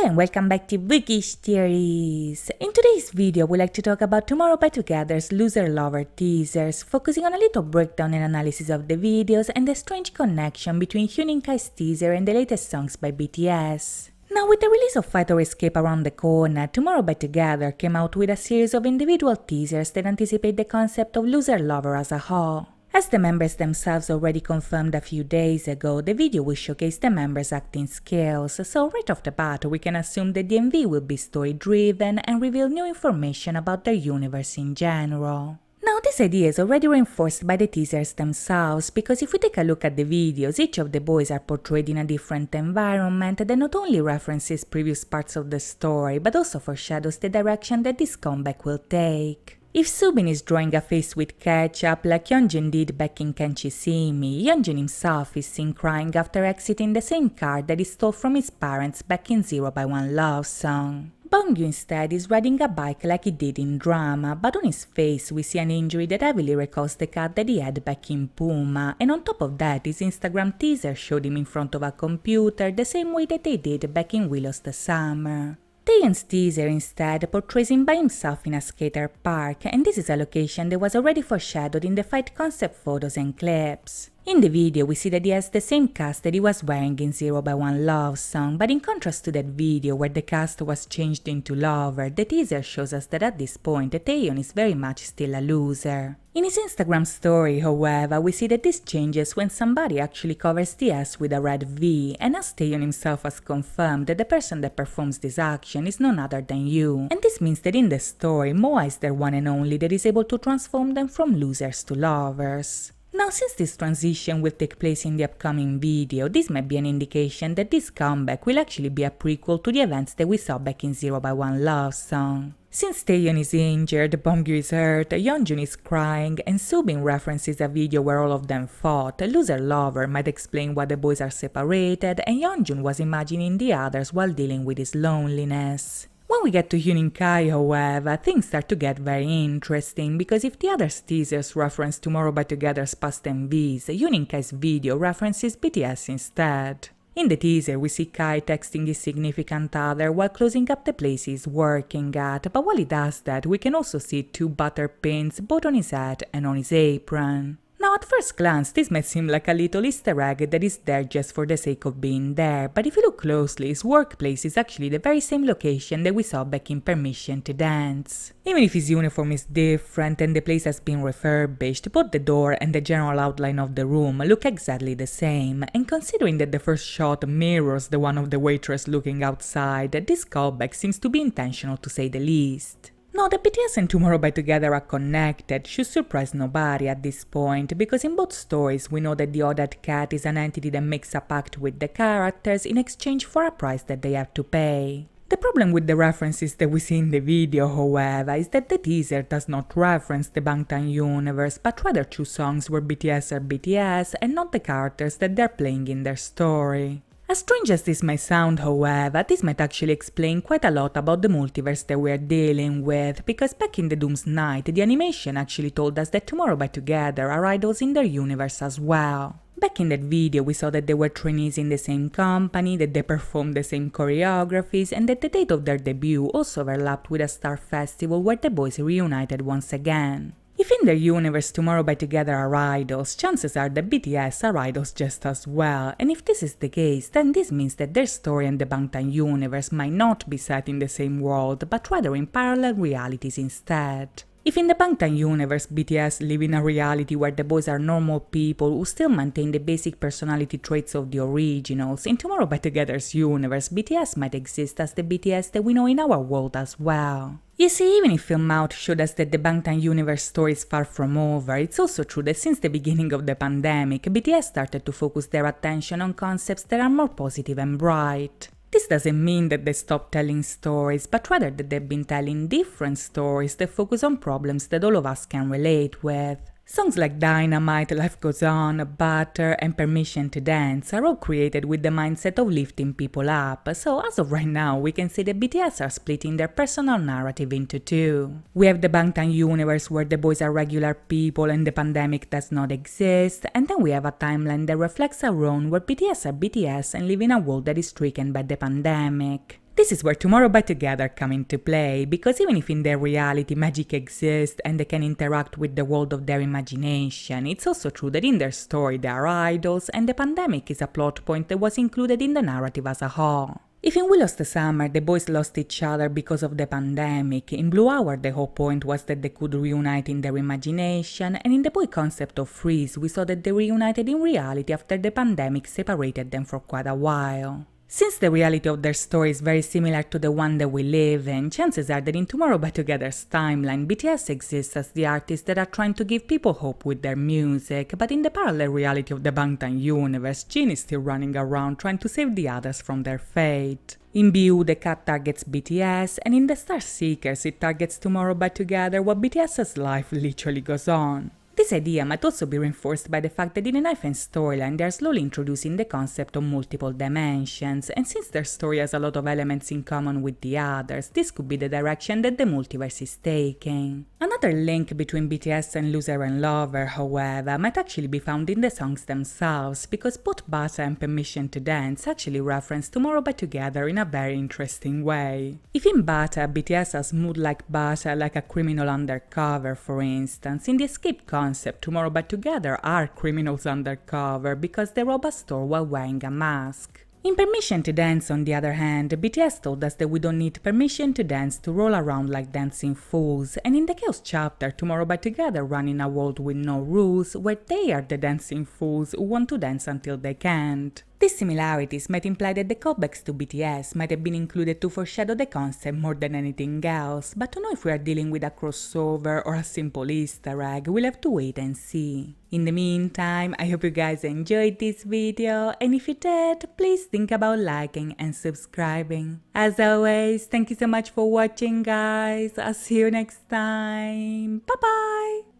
and welcome back to Bookish Theories. In today's video, we'd like to talk about Tomorrow by Together's Loser Lover teasers, focusing on a little breakdown and analysis of the videos and the strange connection between Kai's teaser and the latest songs by BTS. Now, with the release of Fight or Escape around the corner, Tomorrow by Together came out with a series of individual teasers that anticipate the concept of Loser Lover as a whole. As the members themselves already confirmed a few days ago, the video will showcase the members' acting skills, so right off the bat we can assume that the MV will be story-driven and reveal new information about their universe in general. Now, this idea is already reinforced by the teasers themselves, because if we take a look at the videos, each of the boys are portrayed in a different environment that not only references previous parts of the story, but also foreshadows the direction that this comeback will take. If Soobin is drawing a face with ketchup like Yeonjun did back in Can't You See Me, Yeonjun himself is seen crying after exiting the same car that he stole from his parents back in 0 by 1 Love Song. Bongyu instead is riding a bike like he did in Drama, but on his face we see an injury that heavily recalls the cut that he had back in Puma, and on top of that his Instagram teaser showed him in front of a computer the same way that they did back in Willow's The Summer. Taeyeon's teaser instead portrays him by himself in a skater park, and this is a location that was already foreshadowed in the fight concept photos and clips. In the video we see that he has the same cast that he was wearing in 0 by 1 Love Song, but in contrast to that video where the cast was changed into Lover, the teaser shows us that at this point Taeyeon is very much still a loser. In his Instagram story, however, we see that this changes when somebody actually covers the S with a red V, and as Taeyeon himself has confirmed that the person that performs this action is none other than Yoo, and this means that in the story, Moa is their one and only that is able to transform them from losers to lovers. Now, since this transition will take place in the upcoming video, this might be an indication that this comeback will actually be a prequel to the events that we saw back in 0 by 1 Love Song. Since Taeyeon is injured, Bongyu is hurt, Yeonjun is crying, and Soobin references a video where all of them fought, Loser Lover might explain why the boys are separated, and Yeonjun was imagining the others while dealing with his loneliness. When we get to Kai, however, things start to get very interesting, because if the other teasers reference Tomorrow by Together's past MVs, Kai's video references BTS instead. In the teaser, we see Kai texting his significant other while closing up the place he's working at, but while he does that, we can also see 2 butter pins both on his hat and on his apron. Now, at first glance, this might seem like a little Easter egg that is there just for the sake of being there, but if you look closely, his workplace is actually the very same location that we saw back in Permission to Dance. Even if his uniform is different and the place has been refurbished, both the door and the general outline of the room look exactly the same, and considering that the first shot mirrors the one of the waitress looking outside, this callback seems to be intentional to say the least. Now, that BTS and Tomorrow by Together are connected should surprise nobody at this point, because in both stories we know that the Odad Cat is an entity that makes a pact with the characters in exchange for a price that they have to pay. The problem with the references that we see in the video, however, is that the teaser does not reference the Bangtan universe, but rather 2 songs where BTS are BTS and not the characters that they're playing in their story. As strange as this might sound, however, this might actually explain quite a lot about the multiverse that we're dealing with, because back in the Doom's Night, the animation actually told us that Tomorrow by Together are idols in their universe as well. Back in that video, we saw that they were trainees in the same company, that they performed the same choreographies, and that the date of their debut also overlapped with a star festival where the boys reunited once again. If in their universe Tomorrow by Together are idols, chances are that BTS are idols just as well, and if this is the case, then this means that their story and the Bangtan universe might not be set in the same world, but rather in parallel realities instead. If in the Bangtan universe BTS live in a reality where the boys are normal people who still maintain the basic personality traits of the originals, in Tomorrow by Together's universe BTS might exist as the BTS that we know in our world as well. You see, even if Film Out showed us that the Bangtan universe story is far from over, it's also true that since the beginning of the pandemic, BTS started to focus their attention on concepts that are more positive and bright. This doesn't mean that they stopped telling stories, but rather that they've been telling different stories that focus on problems that all of us can relate with. Songs like Dynamite, Life Goes On, Butter, and Permission to Dance are all created with the mindset of lifting people up, so as of right now we can say that BTS are splitting their personal narrative into 2. We have the Bangtan universe where the boys are regular people and the pandemic does not exist, and then we have a timeline that reflects our own where BTS are BTS and live in a world that is stricken by the pandemic. This is where Tomorrow by Together come into play, because even if in their reality magic exists and they can interact with the world of their imagination, it's also true that in their story they are idols and the pandemic is a plot point that was included in the narrative as a whole. If in We Lost the Summer the boys lost each other because of the pandemic, in Blue Hour the whole point was that they could reunite in their imagination, and in the boy concept of Freeze we saw that they reunited in reality after the pandemic separated them for quite a while. Since the reality of their story is very similar to the one that we live in, chances are that in Tomorrow by Together's timeline, BTS exists as the artists that are trying to give people hope with their music, but in the parallel reality of the Bangtan universe, Jin is still running around trying to save the others from their fate. In BU, the cat targets BTS, and in the Star Seekers, it targets Tomorrow by Together while BTS's life literally goes on. This idea might also be reinforced by the fact that in ENHYPEN storyline they are slowly introducing the concept of multiple dimensions, and since their story has a lot of elements in common with the others, this could be the direction that the multiverse is taking. Another link between BTS and Loser and Lover, however, might actually be found in the songs themselves, because both Bata and Permission to Dance actually reference Tomorrow by Together in a very interesting way. If in Bata, BTS has mood like Bata, like a criminal undercover for instance, in the Escape concept, Tomorrow by Together are criminals undercover because they rob a store while wearing a mask. In Permission to Dance, on the other hand, BTS told us that we don't need permission to dance to roll around like dancing fools, and in the Chaos chapter, Tomorrow by Together run in a world with no rules, where they are the dancing fools who want to dance until they can't. These similarities might imply that the callbacks to BTS might have been included to foreshadow the concept more than anything else, but to know if we are dealing with a crossover or a simple Easter egg, we'll have to wait and see. In the meantime, I hope you guys enjoyed this video, and if you did, please think about liking and subscribing. As always, thank you so much for watching guys, I'll see you next time, bye bye!